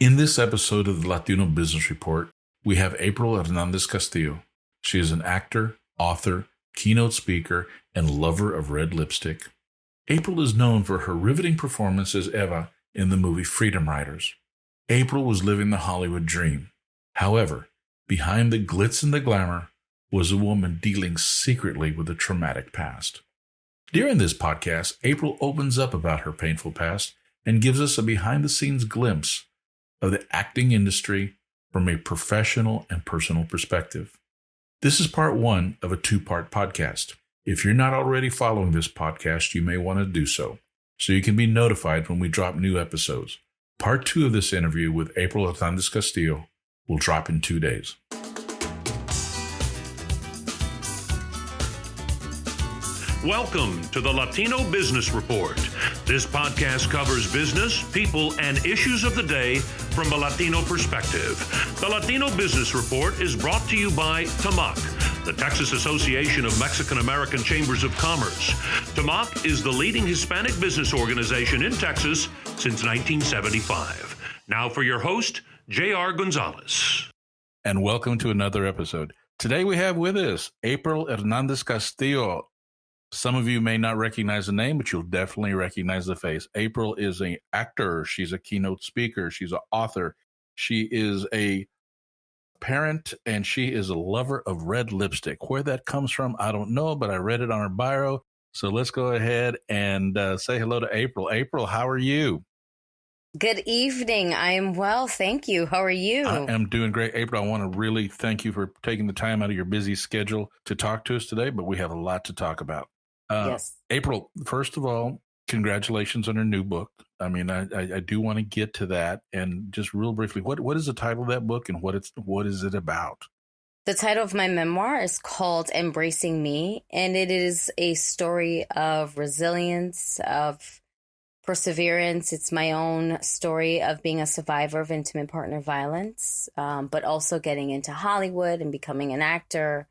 In this episode of the Latino Business Report, we have April Hernandez Castillo. She is an actor, author, keynote speaker, and lover of red lipstick. April is known for her riveting performance as Eva in the movie Freedom Riders. April was living the Hollywood dream. However, behind the glitz and the glamour was a woman dealing secretly with a traumatic past. During this podcast, April opens up about her painful past and gives us a behind-the-scenes glimpse of the acting industry from a professional and personal perspective. This is part one of a two-part podcast. If you're not already following this podcast, you may want to do so you can be notified when we drop new episodes. Part two of this interview with April Hernandez Castillo will drop in 2 days. Welcome to the Latino Business Report. This podcast covers business, people, and issues of the day from a Latino perspective. The Latino Business Report is brought to you by TAMAC, the Texas Association of Mexican American Chambers of Commerce. TAMAC is the leading Hispanic business organization in Texas since 1975. Now for your host, J.R. Gonzalez. And welcome to another episode. Today we have with us April Hernandez Castillo. Some of you may not recognize the name, but you'll definitely recognize the face. April is an actor. She's a keynote speaker. She's an author. She is a parent, and she is a lover of red lipstick. Where that comes from, I don't know, but I read it on her bio. So let's go ahead and say hello to April. April, how are you? Good evening. I am well. Thank you. How are you? I am doing great. April, I want to really thank you for taking the time out of your busy schedule to talk to us today, but we have a lot to talk about. Yes. April, first of all, congratulations on your new book. I mean, I do want to get to that. And just real briefly, what is the title of that book and what is it about? The title of my memoir is called Embracing Me, and it is a story of resilience, of perseverance. It's my own story of being a survivor of intimate partner violence, but also getting into Hollywood and becoming an actor.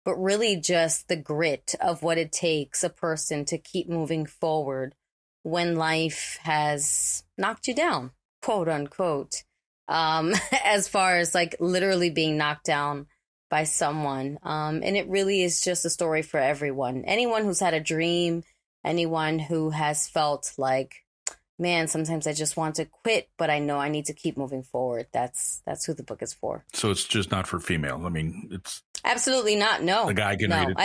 But really just the grit of what it takes a person to keep moving forward when life has knocked you down, quote unquote, as far as like literally being knocked down by someone. And it really is just a story for everyone. Anyone who's had a dream, anyone who has felt like, man, sometimes I just want to quit, but I know I need to keep moving forward. That's who the book is for. So it's just not for females. I mean, it's absolutely not. No, a guy can read it too.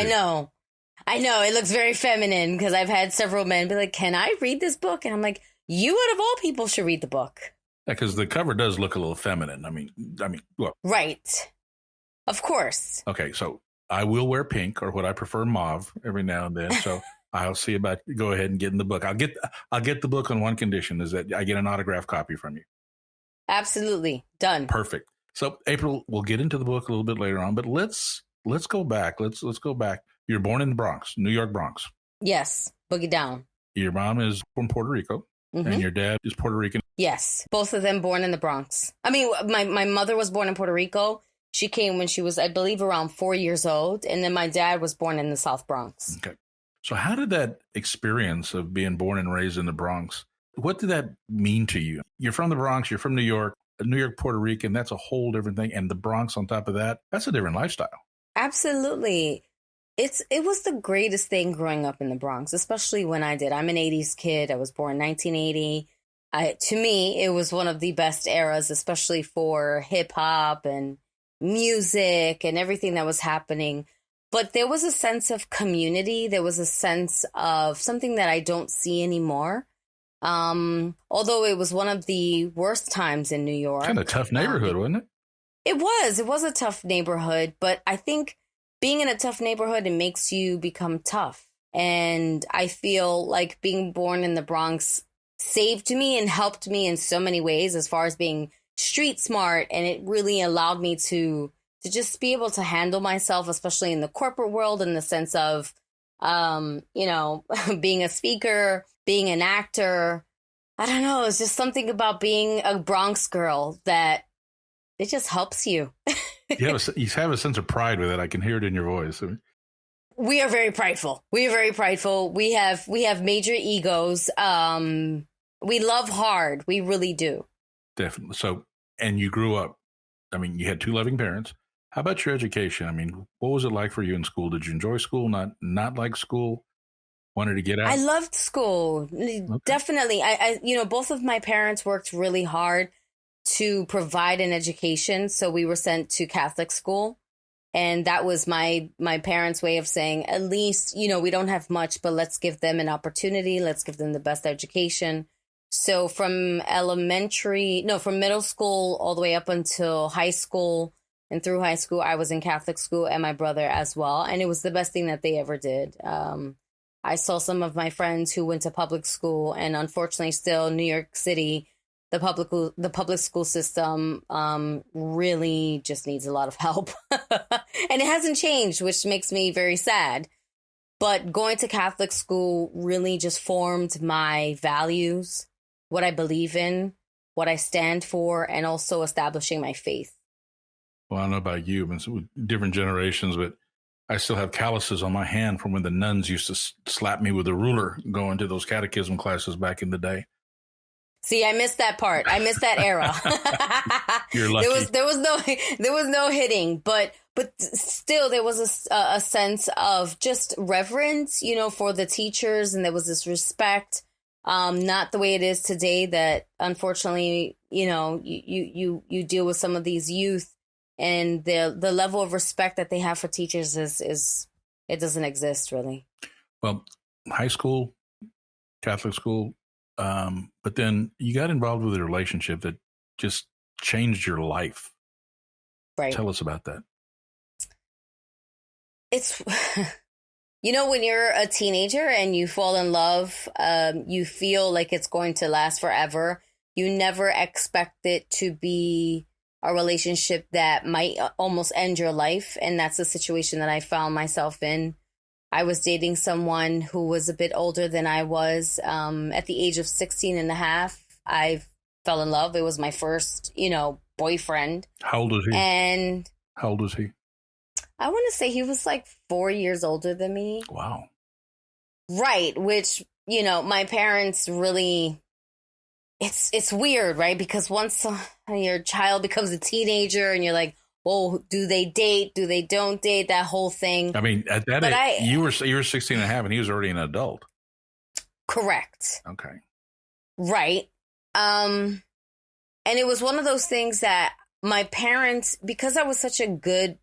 I know. It looks very feminine because I've had several men be like, "Can I read this book?" And I'm like, "You, out of all people, should read the book." Yeah, because the cover does look a little feminine. I mean, look. Right. Of course. Okay, so I will wear pink or what I prefer mauve every now and then. So. I'll see about go ahead and get in the book. I'll get the book on one condition, is that I get an autographed copy from you. Absolutely. Done. Perfect. So April, we'll get into the book a little bit later on, but let's go back. Let's go back. You're born in the Bronx, New York Bronx. Yes. Boogie down. Your mom is from Puerto Rico and your dad is Puerto Rican. Yes. Both of them born in the Bronx. I mean, my mother was born in Puerto Rico. She came when she was, I believe, around 4 years old. And then my dad was born in the South Bronx. Okay. So how did that experience of being born and raised in the Bronx, what did that mean to you? You're from the Bronx, you're from New York, Puerto Rican, that's a whole different thing. And the Bronx on top of that, that's a different lifestyle. Absolutely. It was the greatest thing growing up in the Bronx, especially when I did. I'm an 80s kid. I was born in 1980. To me, it was one of the best eras, especially for hip hop and music and everything that was happening. But there was a sense of community. There was a sense of something that I don't see anymore. Although it was one of the worst times in New York. Kind of tough neighborhood, wasn't it? It was. It was a tough neighborhood. But I think being in a tough neighborhood, it makes you become tough. And I feel like being born in the Bronx saved me and helped me in so many ways as far as being street smart. And it really allowed me to just be able to handle myself, especially in the corporate world, in the sense of, being a speaker, being an actor. I don't know. It's just something about being a Bronx girl that it just helps you. You have a sense of pride with it. I can hear it in your voice. We are very prideful. We have major egos. We love hard. We really do. Definitely. So and you grew up. I mean, you had two loving parents. How about your education? I mean, what was it like for you in school? Did you enjoy school? Not like school? Wanted to get out? I loved school. Okay. Definitely. Both of my parents worked really hard to provide an education. So we were sent to Catholic school. And that was my parents' way of saying, at least, we don't have much, but let's give them an opportunity. Let's give them the best education. So from middle school all the way up until high school and through high school, I was in Catholic school and my brother as well. And it was the best thing that they ever did. I saw some of my friends who went to public school, and unfortunately still New York City, the public school system really just needs a lot of help. And it hasn't changed, which makes me very sad. But going to Catholic school really just formed my values, what I believe in, what I stand for, and also establishing my faith. Well, I don't know about you, but different generations, but I still have calluses on my hand from when the nuns used to slap me with a ruler going to those catechism classes back in the day. See, I missed that part. I missed that era. You're lucky. There was no hitting, but still there was a sense of just reverence, for the teachers, and there was this respect. Not the way it is today that unfortunately, you deal with some of these youth, and the level of respect that they have for teachers is it doesn't exist really. Well, high school, Catholic school, but then you got involved with a relationship that just changed your life. Right. Tell us about that. It's, when you're a teenager and you fall in love, you feel like it's going to last forever. You never expect it to be a relationship that might almost end your life. And that's the situation that I found myself in. I was dating someone who was a bit older than I was. At the age of 16 and a half, I fell in love. It was my first, boyfriend. How old was he? And how old was he? I want to say he was like 4 years older than me. Wow. Right. Which, my parents really, it's weird, right? Because once your child becomes a teenager and you're like, well, do they date? Do they don't date? That whole thing. I mean, at that age, you were 16 and a half and he was already an adult. Correct. Okay. Right. And it was one of those things that my parents, because I was such a good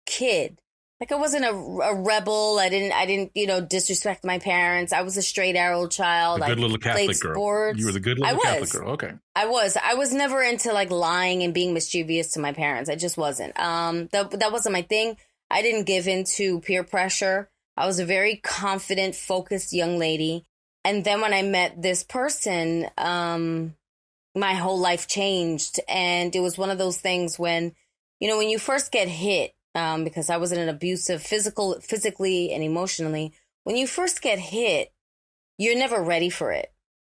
kid, like I wasn't a rebel. I didn't, disrespect my parents. I was a straight arrow child. A good little Catholic girl. Sports. You were the good little Catholic girl. Okay. I was never into like lying and being mischievous to my parents. I just wasn't. That wasn't my thing. I didn't give into peer pressure. I was a very confident, focused young lady. And then when I met this person, my whole life changed. And it was one of those things when you first get hit, because I was in an abusive physically and emotionally. When you first get hit, you're never ready for it,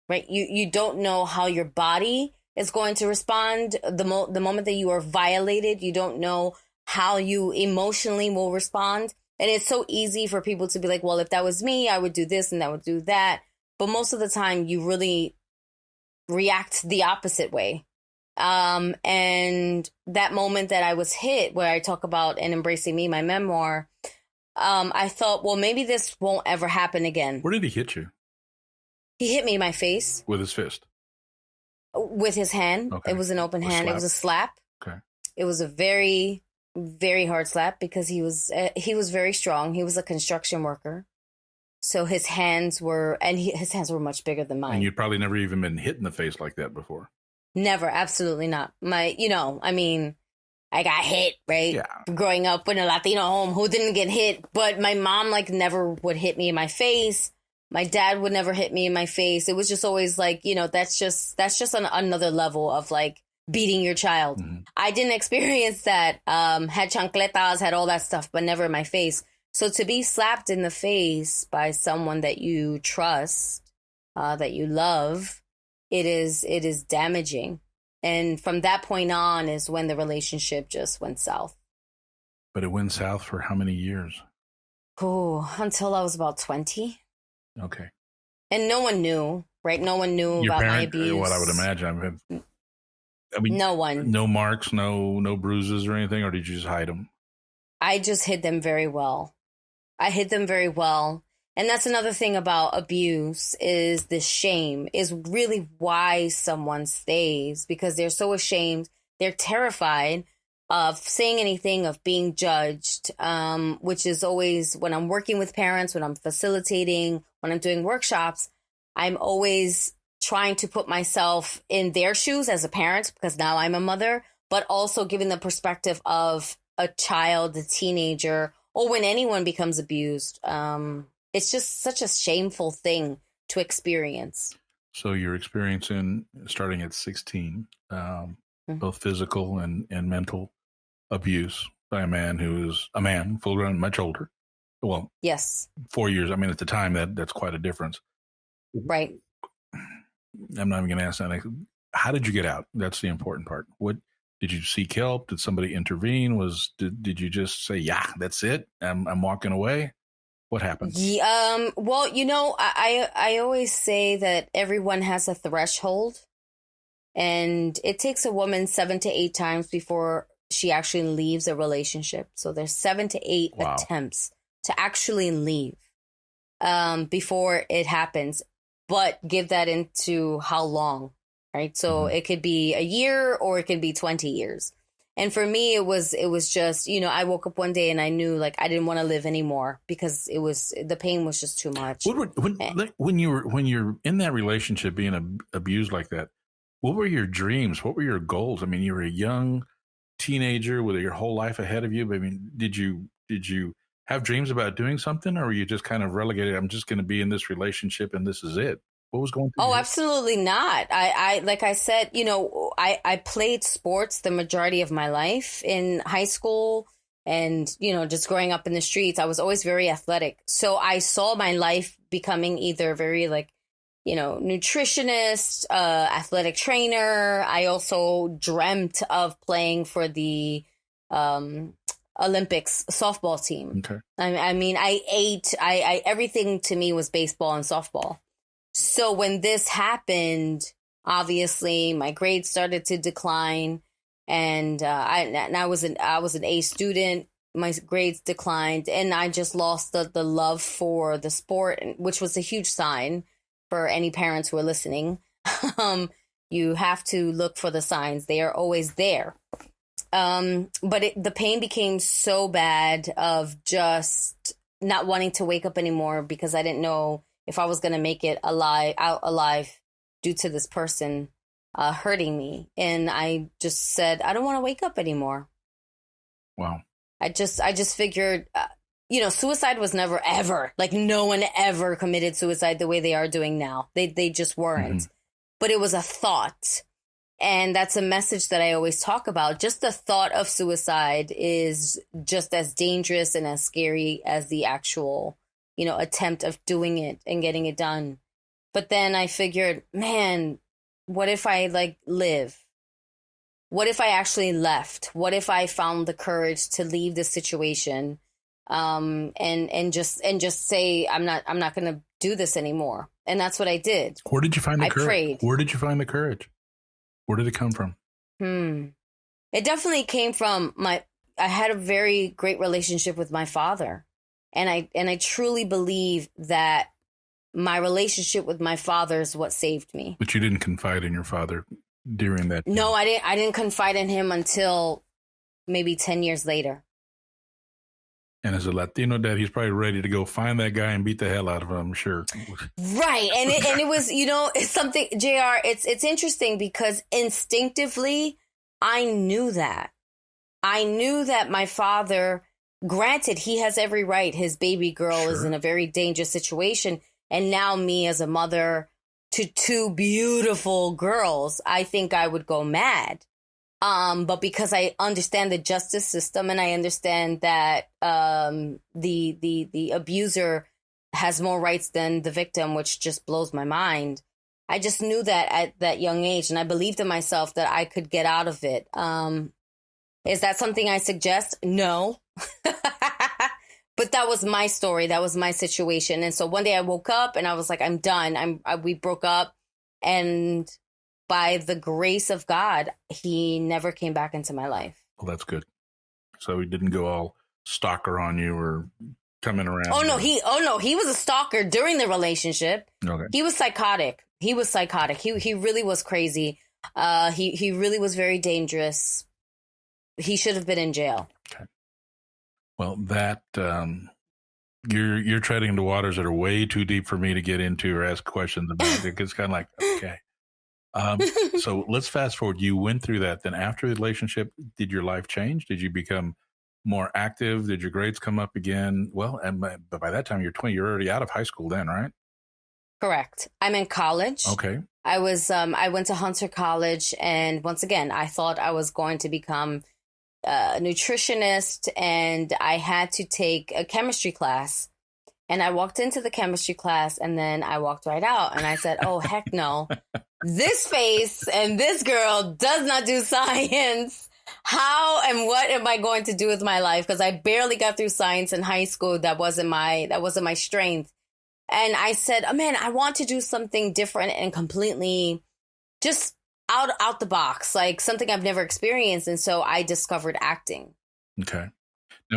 right? You don't know how your body is going to respond. The moment that you are violated, you don't know how you emotionally will respond. And it's so easy for people to be like, well, if that was me, I would do this and I would do that. But most of the time you really react the opposite way. And that moment that I was hit, where I talk about in Embracing Me, my memoir, I thought, well, maybe this won't ever happen again. Where did he hit you? He hit me in my face. With his fist? With his hand. Okay. It was an open hand. Slap. It was a slap. Okay. It was a very, very hard slap because he was very strong. He was a construction worker. So his hands were much bigger than mine. And you'd probably never even been hit in the face like that before. Never, absolutely not. I got hit, right? Yeah. Growing up in a Latino home, who didn't get hit? But my mom never would hit me in my face. My dad would never hit me in my face. It was just always like, that's just another level of like beating your child. Mm-hmm. I didn't experience that. Had chancletas, had all that stuff, but never in my face. So to be slapped in the face by someone that you trust, that you love, it is damaging. And from that point on is when the relationship just went south. But it went south for how many years? Oh, until I was about 20. Okay. And no one knew, right? No one knew your about parent, my abuse. What I would imagine. I mean, No one. no marks, no bruises or anything, or did you just hide them? I just hid them very well. I hid them very well. And that's another thing about abuse is the shame is really why someone stays, because they're so ashamed. They're terrified of saying anything, of being judged, which is always when I'm working with parents, when I'm facilitating, when I'm doing workshops, I'm always trying to put myself in their shoes as a parent, because now I'm a mother, but also giving the perspective of a child, a teenager, or when anyone becomes abused. It's just such a shameful thing to experience. So you're experiencing, starting at 16, both physical and mental abuse by a man who is a man, full grown, much older. Well, yes. 4 years. I mean, at the time, that's quite a difference. Right. I'm not even going to ask that. How did you get out? That's the important part. What did you seek help? Did somebody intervene? Did you just say, yeah, that's it? I'm walking away? What happened? Yeah, well, I always say that everyone has a threshold, and it takes a woman 7 to 8 times before she actually leaves a relationship. So there's 7 to 8 attempts to actually leave before it happens. But give that into how long, right? So it could be a year or it could be 20 years. And for me, it was just, I woke up one day and I knew like I didn't want to live anymore because the pain was just too much. When you're in that relationship being abused like that, what were your dreams? What were your goals? I mean, you were a young teenager with your whole life ahead of you. I mean, did you have dreams about doing something, or were you just kind of relegated? I'm just going to be in this relationship and this is it. What was going through? Oh, absolutely not. I like I said, I played sports the majority of my life in high school and, just growing up in the streets. I was always very athletic. So I saw my life becoming either very nutritionist, athletic trainer. I also dreamt of playing for the Olympics softball team. Okay. I mean, I ate, everything to me was baseball and softball. So when this happened, obviously my grades started to decline, and I was an A student. My grades declined, and I just lost the love for the sport, which was a huge sign for any parents who are listening. You have to look for the signs; they are always there. But the pain became so bad of just not wanting to wake up anymore because I didn't know if I was going to make it out alive due to this person hurting me. And I just said, I don't want to wake up anymore. Wow. I just figured, suicide was never, ever, like no one ever committed suicide the way they are doing now. They just weren't. Mm-hmm. But it was a thought. And that's a message that I always talk about. Just the thought of suicide is just as dangerous and as scary as the actual attempt of doing it and getting it done. But then I figured, man, what if I live? What if I actually left? What if I found the courage to leave this situation, and just say, I'm not going to do this anymore. And that's what I did. Where did you find the courage? I prayed. Where did you find the courage? Where did it come from? It definitely came from I had a very great relationship with my father. And I truly believe that my relationship with my father is what saved me. But you didn't confide in your father during that time. No, I didn't confide in him until maybe 10 years later. And as a Latino dad, he's probably ready to go find that guy and beat the hell out of him, I'm sure. Right. And it was, it's something, JR, it's interesting because instinctively I knew that. I knew that my father, granted, he has every right. His baby girl is in a very dangerous situation. And now me as a mother to 2 beautiful girls, I think I would go mad. But because I understand the justice system and I understand that the abuser has more rights than the victim, which just blows my mind. I just knew that at that young age, and I believed in myself that I could get out of it. Is that something I suggest? No. But that was my story. That was my situation. And so one day I woke up and I was like, I'm done. We broke up, and by the grace of God, he never came back into my life. Well, that's good. So he didn't go all stalker on you or coming around. Oh no, he was a stalker during the relationship. Okay. He was psychotic. He really was crazy. He really was very dangerous. He should have been in jail. Okay. Well, that you're treading into waters that are way too deep for me to get into or ask questions about. It's kind of like, okay. So let's fast forward. You went through that. Then after the relationship, did your life change? Did you become more active? Did your grades come up again? Well, but by that time you're 20. You're already out of high school then, right? Correct. I'm in college. Okay. I went to Hunter College, and once again, I thought I was going to become a nutritionist, and I had to take a chemistry class. And I walked into the chemistry class, and then I walked right out, and I said, "Oh heck no! This face and this girl does not do science. How and what am I going to do with my life? Because I barely got through science in high school. That wasn't my strength." And I said, "Oh man, I want to do something different and completely just out the box, like something I've never experienced." And so I discovered acting. Okay.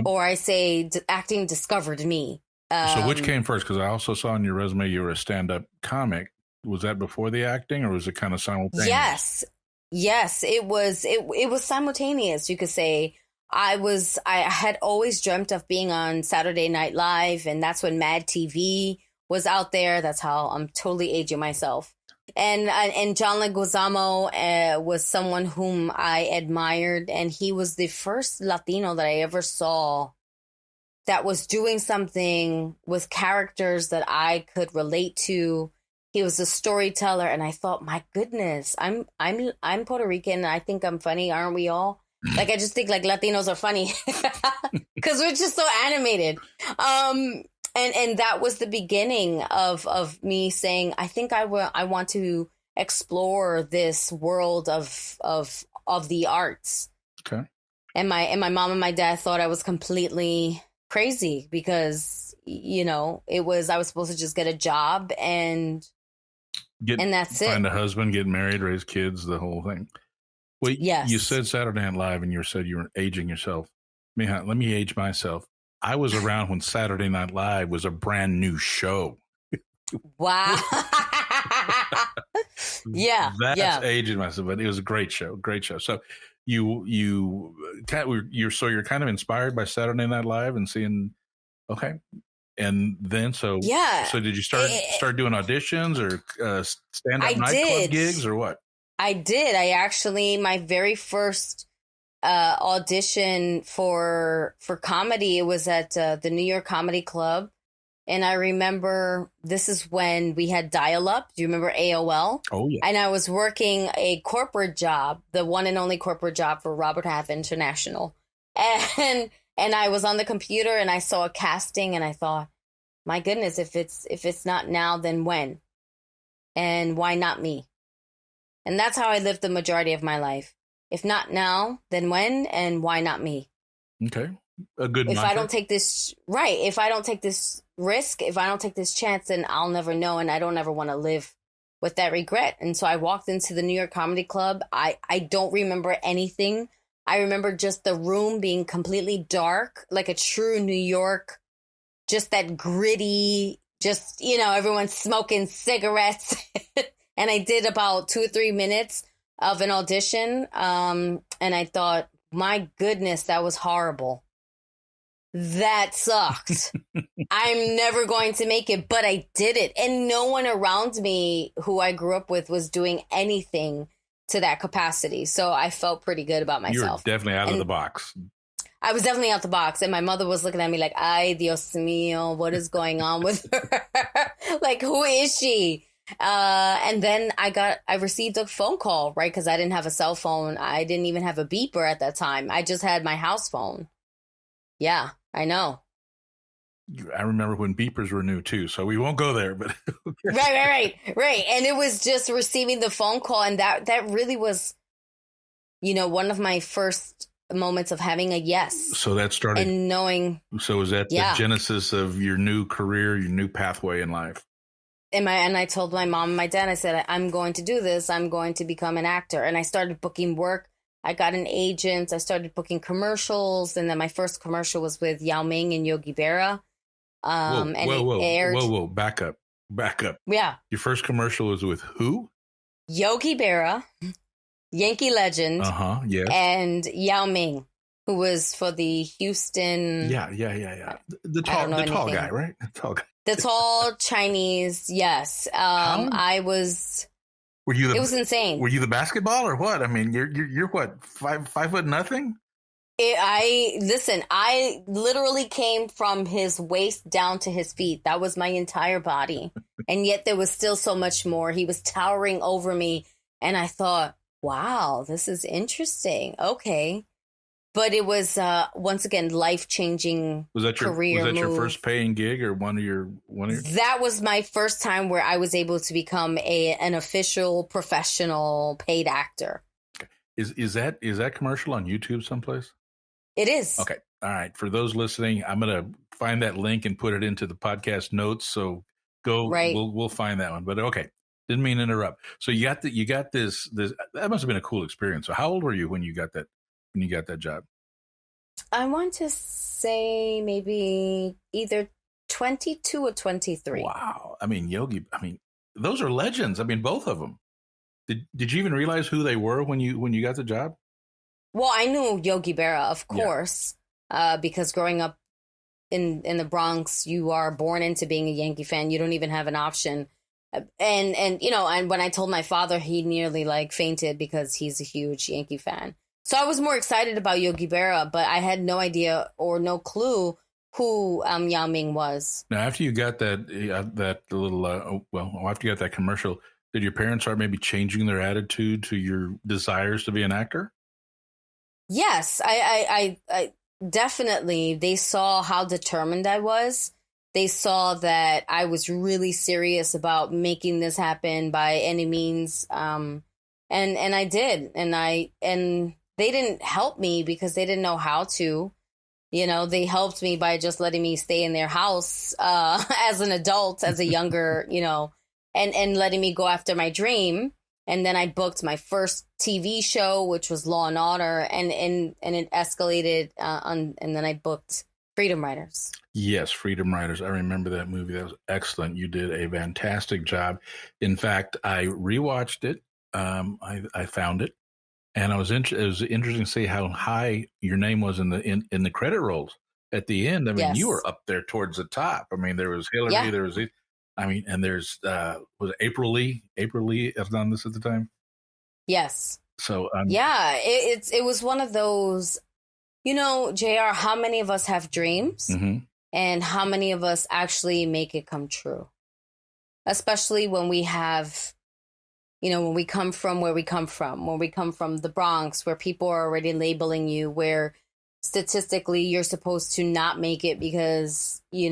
Or I say acting discovered me. So which came first? Because I also saw on your resume you were a stand-up comic. Was that before the acting, or was it kind of simultaneous? Yes, it was. It was simultaneous. You could say I had always dreamt of being on Saturday Night Live, and that's when Mad TV was out there. That's how I'm totally aging myself. And John Leguizamo was someone whom I admired, and he was the first Latino that I ever saw that was doing something with characters that I could relate to. He was a storyteller, and I thought, my goodness, I'm Puerto Rican, and I think I'm funny, aren't we all? Like, I just think like Latinos are funny because we're just so animated. And that was the beginning of me saying, I think I want to explore this world of the arts. Okay. And my mom and my dad thought I was completely crazy because, I was supposed to just get a job and that's it. Find a husband, get married, raise kids, the whole thing. Well, yes. You said Saturday Night Live, and you said you were aging yourself. Let me age myself. I was around when Saturday Night Live was a brand new show. Wow. That's aging myself, but it was a great show. Great show. So you're kind of inspired by Saturday Night Live and seeing, okay. And then, so did you start doing auditions or stand-up nightclub gigs or what? I did. I actually, my very first audition for comedy, it was at the New York Comedy Club. And I remember this is when we had dial-up. Do you remember AOL? Oh, yeah. And I was working a corporate job, the one and only corporate job for Robert Half International. And I was on the computer and I saw a casting and I thought, my goodness, if it's not now, then when? And why not me? And that's how I lived the majority of my life. If not now, then when? And why not me? Okay. A good If mantra. I don't take this, right. If I don't take this risk, if I don't take this chance, then I'll never know. And I don't ever want to live with that regret. And so I walked into the New York Comedy Club. I don't remember anything. I remember just the room being completely dark, like a true New York, just that gritty, just, everyone's smoking cigarettes. And I did about 2 or 3 minutes of an audition. And I thought, my goodness, that was horrible. That sucked. I'm never going to make it, but I did it. And no one around me who I grew up with was doing anything to that capacity. So I felt pretty good about myself. You were definitely out of the box. I was definitely out the box. And my mother was looking at me like, ay, Dios mío, what is going on with her? Like, who is she? And then I received a phone call, right? Because I didn't have a cell phone. I didn't even have a beeper at that time. I just had my house phone. Yeah, I know. I remember when beepers were new too, so we won't go there. But right. And it was just receiving the phone call, and that really was, one of my first moments of having a yes. So that started and knowing. So was that the genesis of your new career, your new pathway in life? And I told my mom and my dad, I said, I'm going to do this. I'm going to become an actor. And I started booking work. I got an agent. I started booking commercials. And then my first commercial was with Yao Ming and Yogi Berra. Whoa. Aired. Back up. Yeah. Your first commercial was with who? Yogi Berra, Yankee legend. Yeah. And Yao Ming, who was for the Houston. Yeah. The tall guy, right? The tall guy. The tall Chinese, yes. I was. Were you? It was insane. Were you the basketball or what? I mean, you're what, 5'0" nothing? I literally came from his waist down to his feet. That was my entire body, and yet there was still so much more. He was towering over me, and I thought, "Wow, this is interesting." Okay. But it was once again life-changing. Was that your first paying gig or one of your? That was my first time where I was able to become an official professional paid actor. Okay. Is that commercial on YouTube someplace? It is. Okay. All right. For those listening, I'm gonna find that link and put it into the podcast notes. So go. Right. We'll find that one. But okay. Didn't mean to interrupt. So you got this. That must have been a cool experience. So how old were you when you got that? When you got that job? I want to say maybe either 22 or 23. Wow. I mean, Yogi, those are legends. I mean, both of them. Did you even realize who they were when you got the job? Well, I knew Yogi Berra, of course, because growing up in the Bronx, you are born into being a Yankee fan. You don't even have an option. And when I told my father, he nearly fainted because he's a huge Yankee fan. So I was more excited about Yogi Berra, but I had no idea or no clue who Yao Ming was. Now, after you got after you got that commercial, did your parents start maybe changing their attitude to your desires to be an actor? Yes, I definitely. They saw how determined I was. They saw that I was really serious about making this happen by any means. And I did. And they didn't help me because they didn't know how to. They helped me by just letting me stay in their house as an adult, as a younger, and letting me go after my dream. And then I booked my first TV show, which was Law and Order, and it escalated. And then I booked Freedom Writers. Yes, Freedom Writers. I remember that movie. That was excellent. You did a fantastic job. In fact, I rewatched it. I found it. And it was interesting to see how high your name was in the credit rolls at the end. I mean, yes. You were up there towards the top. I mean, there was Hilary, there was, and there's was it April Hernandez at the time? Yes. So it was one of those, JR. How many of us have dreams, and how many of us actually make it come true? Especially when we have. When we come from where we come from, the Bronx, where people are already labeling you, where statistically you're supposed to not make it because, you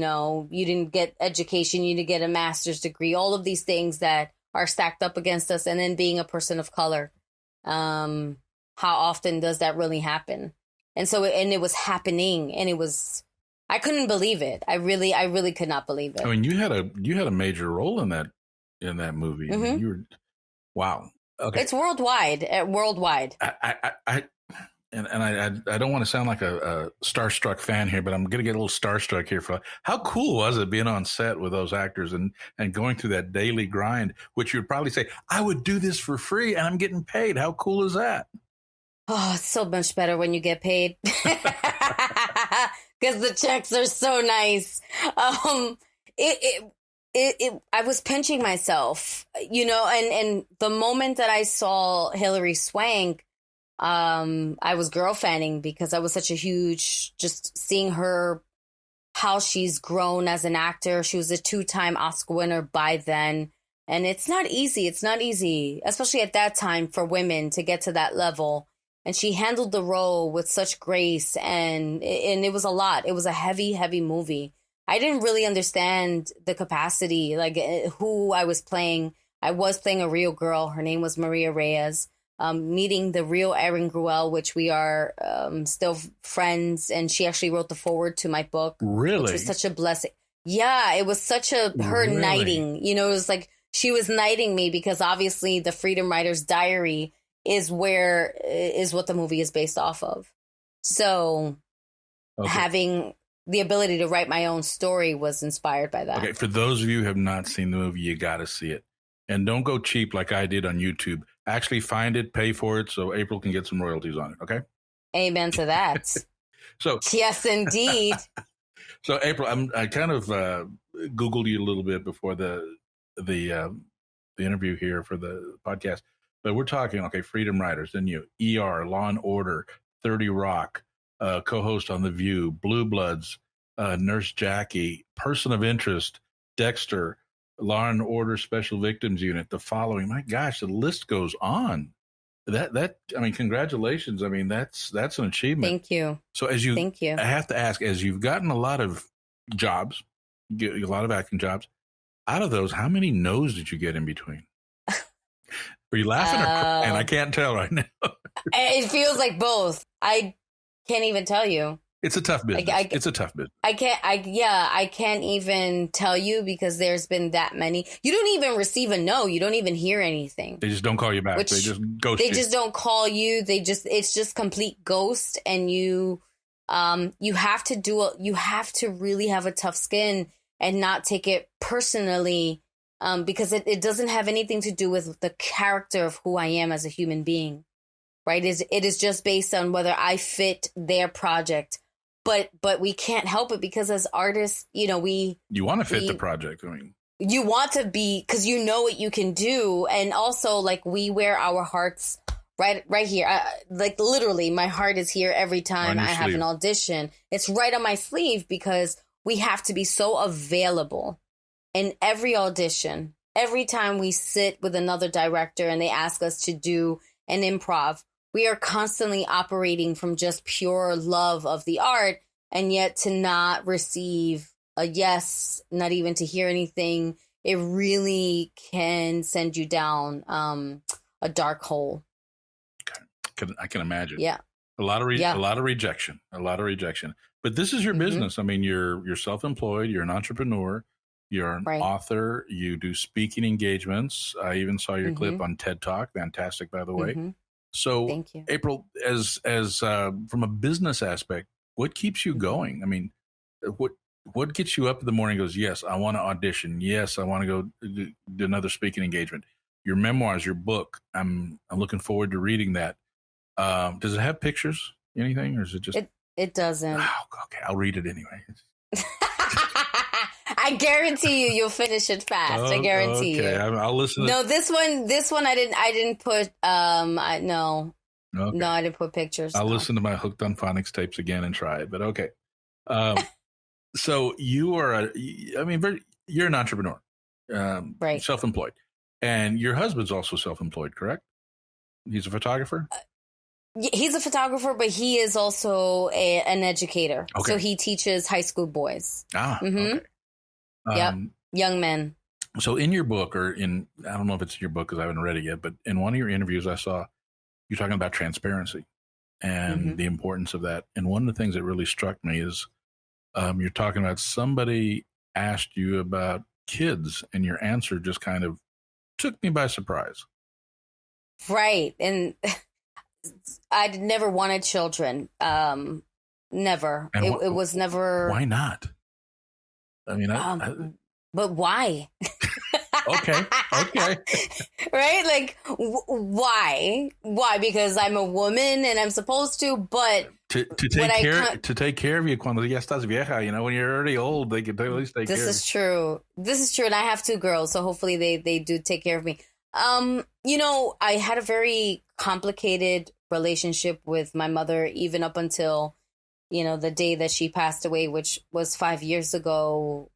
didn't get education, you didn't get a master's degree, all of these things that are stacked up against us. And then being a person of color, how often does that really happen? And so, it was happening, and I couldn't believe it. I really could not believe it. I mean, you had a major role in that movie. I mean, you were. Wow. Okay. It's worldwide. I don't want to sound like a starstruck fan here, but I'm going to get a little starstruck here. How cool was it being on set with those actors and going through that daily grind, which you'd probably say, I would do this for free and I'm getting paid. How cool is that? Oh, it's so much better when you get paid because the checks are so nice. I was pinching myself, and the moment that I saw Hilary Swank, I was girl fanning because I was such a huge, just seeing her, how she's grown as an actor. She was a 2-time Oscar winner by then. And it's not easy. It's not easy, especially at that time for women to get to that level. And she handled the role with such grace, and it was a lot. It was a heavy, heavy movie. I didn't really understand the capacity, who I was playing. I was playing a real girl. Her name was Maria Reyes. Meeting the real Erin Gruel, which we are still friends. And she actually wrote the foreword to my book. Really? Which was such a blessing. Yeah, it was such her Really? knighting. It was like she was knighting me because obviously the Freedom Writer's Diary is what the movie is based off of. So having the ability to write my own story was inspired by that. Okay, for those of you who have not seen the movie, you got to see it. And don't go cheap like I did on YouTube. Actually find it, pay for it, so April can get some royalties on it, okay? Amen to that. So yes, indeed. So April, I kind of Googled you a little bit before the interview here for the podcast, but we're talking, okay, Freedom Writers, then you, ER, Law and Order, 30 Rock, co-host on The View, Blue Bloods, Nurse Jackie, Person of Interest, Dexter, Law and Order Special Victims Unit, The Following. My gosh, the list goes on. Congratulations. I mean, that's an achievement. Thank you. So Thank you. I have to ask, as you've gotten a lot of jobs, get a lot of acting jobs, out of those, how many no's did you get in between? Are you laughing and I can't tell right now. It feels like both. I can't even tell you. It's a tough business. It's a tough business. I can't even tell you because there's been that many. You don't even receive a no. You don't even hear anything. They just don't call you back. They just ghost you. They just don't call you. It's just complete ghost. And you have to really have a tough skin and not take it personally, because it doesn't have anything to do with the character of who I am as a human being. Right. It is just based on whether I fit their project. But we can't help it because as artists, you want to fit the project. I mean, you want to be, because you know what you can do. And also, like, we wear our hearts right here. Like, literally, my heart is here every time I have an audition. It's right on my sleeve because we have to be so available in every audition. Every time we sit with another director and they ask us to do an improv, we are constantly operating from just pure love of the art, and yet to not receive a yes, not even to hear anything, it really can send you down a dark hole. I can imagine. Yeah. A lot of rejection. But this is your business. I mean, you're self-employed. You're an entrepreneur. You're an author. You do speaking engagements. I even saw your clip on TED Talk. Fantastic, by the way. So, thank you. April, as from a business aspect, what keeps you going? I mean, what gets you up in the morning and goes, yes, I want to audition. Yes, I want to go do another speaking engagement. Your memoirs, your book, I'm looking forward to reading that. Does it have pictures, anything, or is it just? It doesn't. Oh, okay, I'll read it anyway. I guarantee you'll finish it fast. I guarantee you. I'll listen. No, this one I didn't put. No, I didn't put pictures. I'll listen to my Hooked on Phonics tapes again and try it. But okay. So you are you're an entrepreneur, right? Self-employed, and your husband's also self-employed, correct? He's a photographer. He's a photographer, but he is also an educator. Okay. So he teaches high school boys. Okay. Young men. So in your book, I don't know if it's in your book because I haven't read it yet, but in one of your interviews I saw you talking about transparency and the importance of that. And one of the things that really struck me is you're talking about somebody asked you about kids and your answer just kind of took me by surprise. Right. And I never wanted children. Never. And it was never. Why not? I mean, but why? Okay. Right? Like, why? Why? Because I'm a woman and I'm supposed to, but to take care of you cuando ya estás vieja, when you're already old, they can at least take care of you. This is true. And I have 2 girls, so hopefully they do take care of me. I had a very complicated relationship with my mother, even up until, the day that she passed away, which was 5 years ago.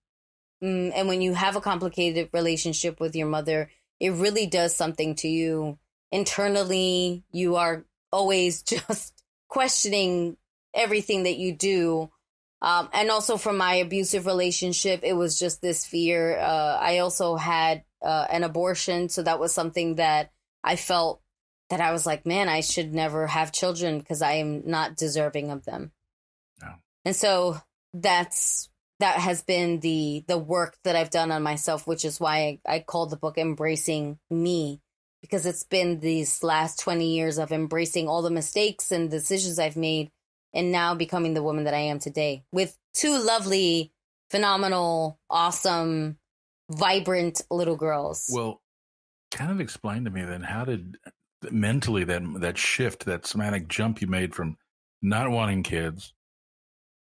And when you have a complicated relationship with your mother, it really does something to you. Internally, you are always just questioning everything that you do. And also from my abusive relationship, it was just this fear. I also had an abortion. So that was something that I felt that I was like, man, I should never have children because I am not deserving of them. No. And so that's that has been the work that I've done on myself, which is why I called the book Embracing Me, because it's been these last 20 years of embracing all the mistakes and decisions I've made and now becoming the woman that I am today with two lovely, phenomenal, awesome, vibrant little girls. Well, kind of explain to me then, how did mentally that shift, that somatic jump you made from not wanting kids,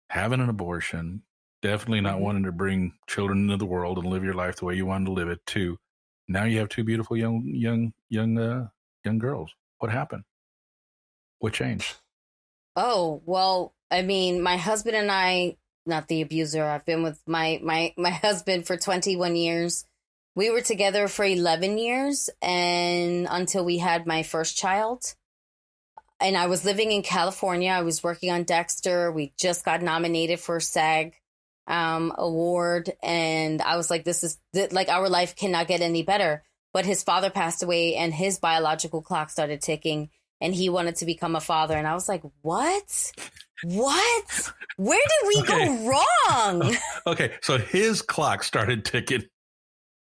having an abortion, definitely not wanting to bring children into the world and live your life the way you wanted to live it, to now you have two beautiful young girls. What happened? What changed? Oh, well, I mean, my husband and I, not the abuser, I've been with my husband for 21 years. We were together for 11 years and until we had my first child. And I was living in California. I was working on Dexter. We just got nominated for a SAG award. And I was like, this is like, our life cannot get any better. But his father passed away and his biological clock started ticking and he wanted to become a father. And I was like, what? Where did we go wrong? Okay. So his clock started ticking.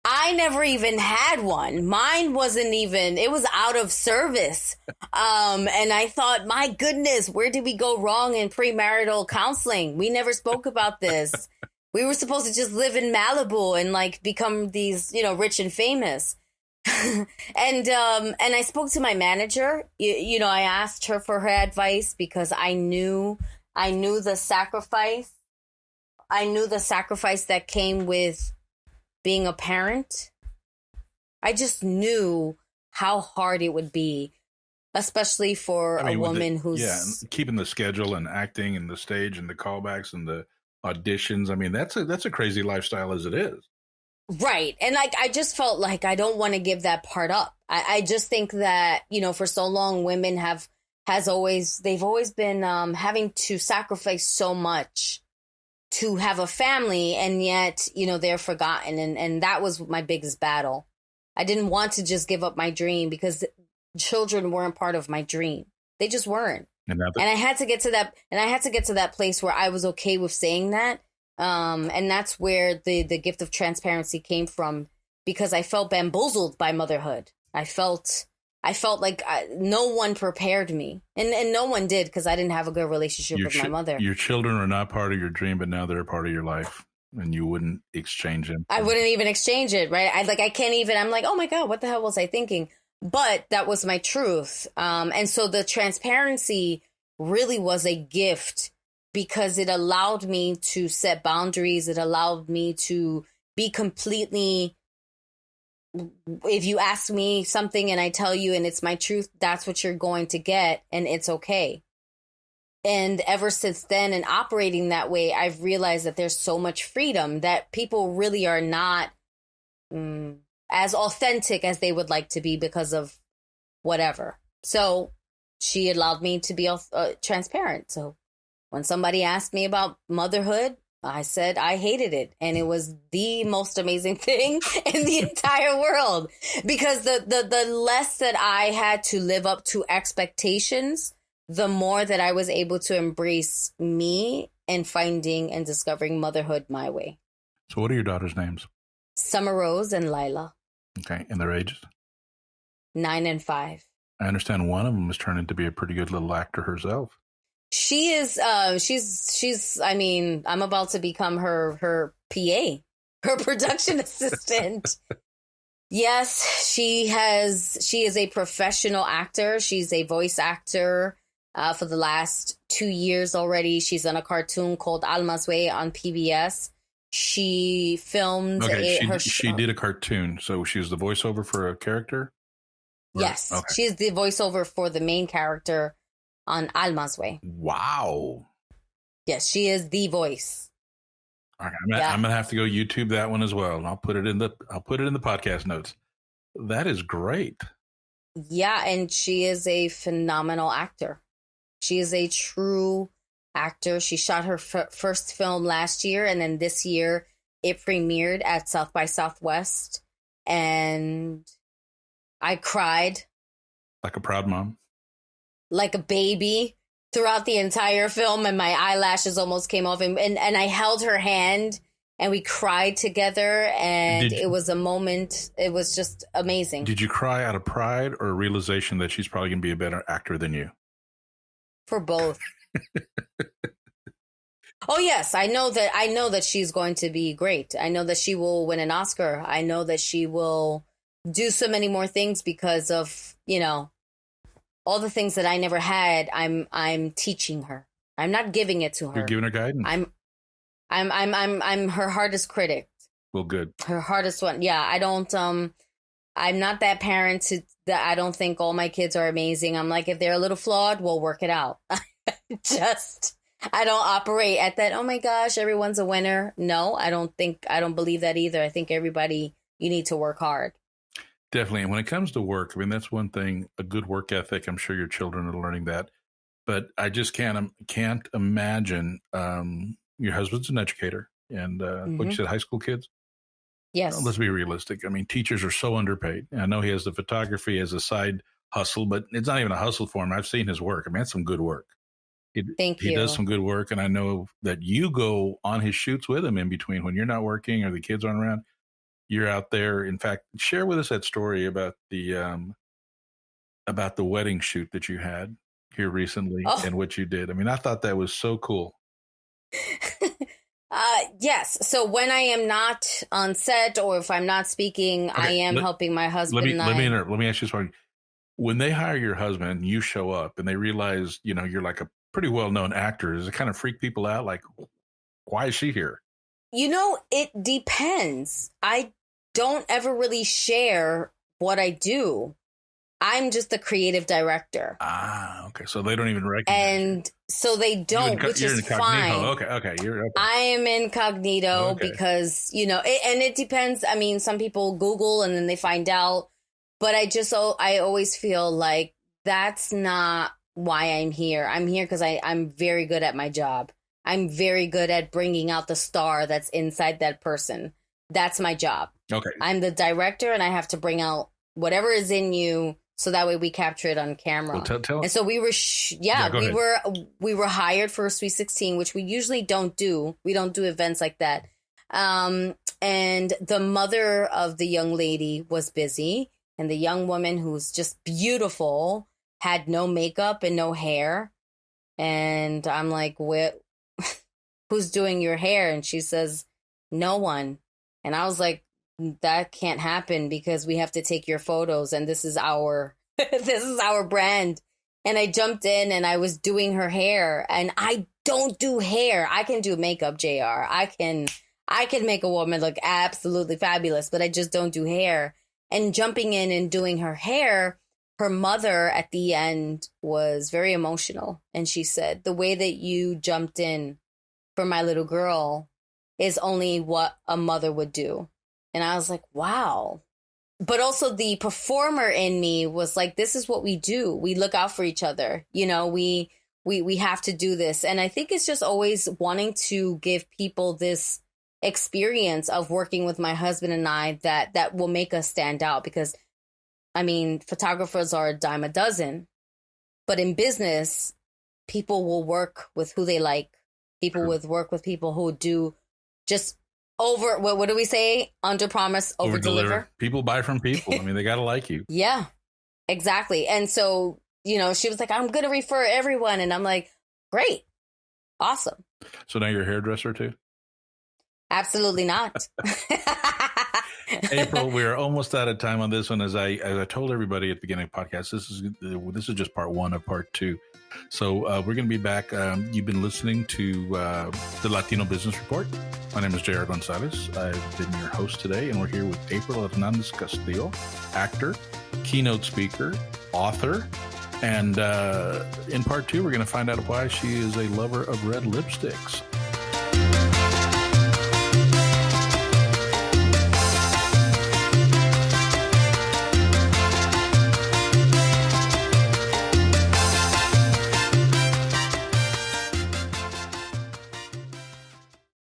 I never even had one. Mine wasn't even, it was out of service. And I thought, my goodness, where did we go wrong in premarital counseling? We never spoke about this. We were supposed to just live in Malibu and like become these, rich and famous. And I spoke to my manager. I asked her for her advice because I knew the sacrifice. I knew the sacrifice that came with being a parent. I just knew how hard it would be, especially for a woman who's keeping the schedule and acting and the stage and the callbacks and the auditions. I mean, that's a crazy lifestyle as it is. Right. And like, I just felt like I don't want to give that part up. I just think that, for so long, women they've always been having to sacrifice so much to have a family, and yet, they're forgotten. And that was my biggest battle. I didn't want to just give up my dream because children weren't part of my dream. They just weren't. And I had to get to that place where I was okay with saying that. And that's where the gift of transparency came from, because I felt bamboozled by motherhood. I felt like no one prepared me, and no one did, because I didn't have a good relationship with my mother. Your children are not part of your dream, but now they're a part of your life, and you wouldn't exchange them. I wouldn't even exchange it, right? I can't even. I'm like, oh my God, what the hell was I thinking? But that was my truth. And so the transparency really was a gift, because it allowed me to set boundaries. It allowed me to be completely. If you ask me something and I tell you and it's my truth, that's what you're going to get, and it's okay. And ever since then, and operating that way, I've realized that there's so much freedom that people really are not as authentic as they would like to be because of whatever. So she allowed me to be transparent. So when somebody asked me about motherhood, I said I hated it, and it was the most amazing thing in the entire world, because the less that I had to live up to expectations, the more that I was able to embrace me and finding and discovering motherhood my way. So what are your daughters' names? Summer Rose and Lila. Okay, and their ages? 9 and 5. I understand one of them is turning to be a pretty good little actor herself. She is, I mean, I'm about to become her PA, her production assistant. Yes, she is a professional actor. She's a voice actor for the last 2 years already. She's on a cartoon called Alma's Way on PBS. She filmed she did a cartoon. So she was the voiceover for a character? Yes, okay. She is the voiceover for the main character on Alma's Way. Wow. Yes, she is the voice. All right, I'm gonna have to go YouTube that one as well, and I'll put it in the podcast notes. That is great. Yeah, and she is a phenomenal actor. She is a true actor. She shot her first film last year, and then this year it premiered at South by Southwest, and I cried like a proud mom. Like a baby. throughout the entire film, and my eyelashes almost came off, and I held her hand and we cried together, and it was a moment. It was just amazing. Did you cry out of pride or a realization that she's probably going to be a better actor than you? For both. Oh yes, I know that she's going to be great. I know that she will win an Oscar. I know that she will do so many more things because of, all the things that I never had. I'm teaching her. I'm not giving it to her. You're giving her guidance. I'm her hardest critic. Well, good. Her hardest one. Yeah, I don't I'm not that parent that I don't think all my kids are amazing. I'm like, if they're a little flawed, we'll work it out. I don't operate at that, oh my gosh, everyone's a winner. No, I don't believe that either. I think everybody, you need to work hard. Definitely. And when it comes to work, I mean, that's one thing, a good work ethic. I'm sure your children are learning that. But I just can't imagine, your husband's an educator and what you said, high school kids? Yes. Let's be realistic. I mean, teachers are so underpaid. I know he has the photography as a side hustle, but it's not even a hustle for him. I've seen his work. I mean, that's some good work. Thank you. He does some good work, and I know that you go on his shoots with him in between when you're not working or the kids aren't around. You're out there. In fact, share with us that story about the wedding shoot that you had here recently and what you did. I mean, I thought that was so cool. Yes. So when I am not on set or if I'm not speaking, I am helping my husband. Let me ask you something. When they hire your husband and you show up and they realize, you're like a pretty well-known actor, does it kind of freak people out? Like, why is she here? It depends. I don't ever really share what I do. I'm just the creative director. Ah, okay. So they don't even recognize And so they don't, which is fine. Okay. I am incognito because, and it depends. I mean, some people Google and then they find out. But I always feel like that's not why I'm here. I'm here because I'm very good at my job. I'm very good at bringing out the star that's inside that person. That's my job. Okay. I'm the director and I have to bring out whatever is in you so that way we capture it on camera. Well, tell and so we were, we were hired for Sweet 16, which we usually don't do. We don't do events like that. And the mother of the young lady was busy. And the young woman, who's just beautiful, had no makeup and no hair. And I'm like, who's doing your hair? And she says, no one. And I was like, that can't happen because we have to take your photos. And this is our brand. And I jumped in and I was doing her hair. And I don't do hair. I can do makeup, JR. I can make a woman look absolutely fabulous, but I just don't do hair. And jumping in and doing her hair, her mother at the end was very emotional. And she said, the way that you jumped in for my little girl is only what a mother would do. And I was like, wow. But also the performer in me was like, this is what we do. We look out for each other. We have to do this. And I think it's just always wanting to give people this experience of working with my husband and I that will make us stand out, because I mean, photographers are a dime a dozen, but in business, people will work with who they like. People will work with people who do just what do we say? Under promise, over deliver. People buy from people. I mean, they got to like you. Yeah, exactly. And so, she was like, I'm going to refer everyone. And I'm like, great. Awesome. So now you're a hairdresser too? Absolutely not. April, we are almost out of time on this one. As I told everybody at the beginning of the podcast, this is just part one of part two. So we're going to be back. You've been listening to the Latino Business Report. My name is J.R. Gonzalez. I've been your host today, and we're here with April Hernandez Castillo, actor, keynote speaker, author. And in part two, we're going to find out why she is a lover of red lipsticks.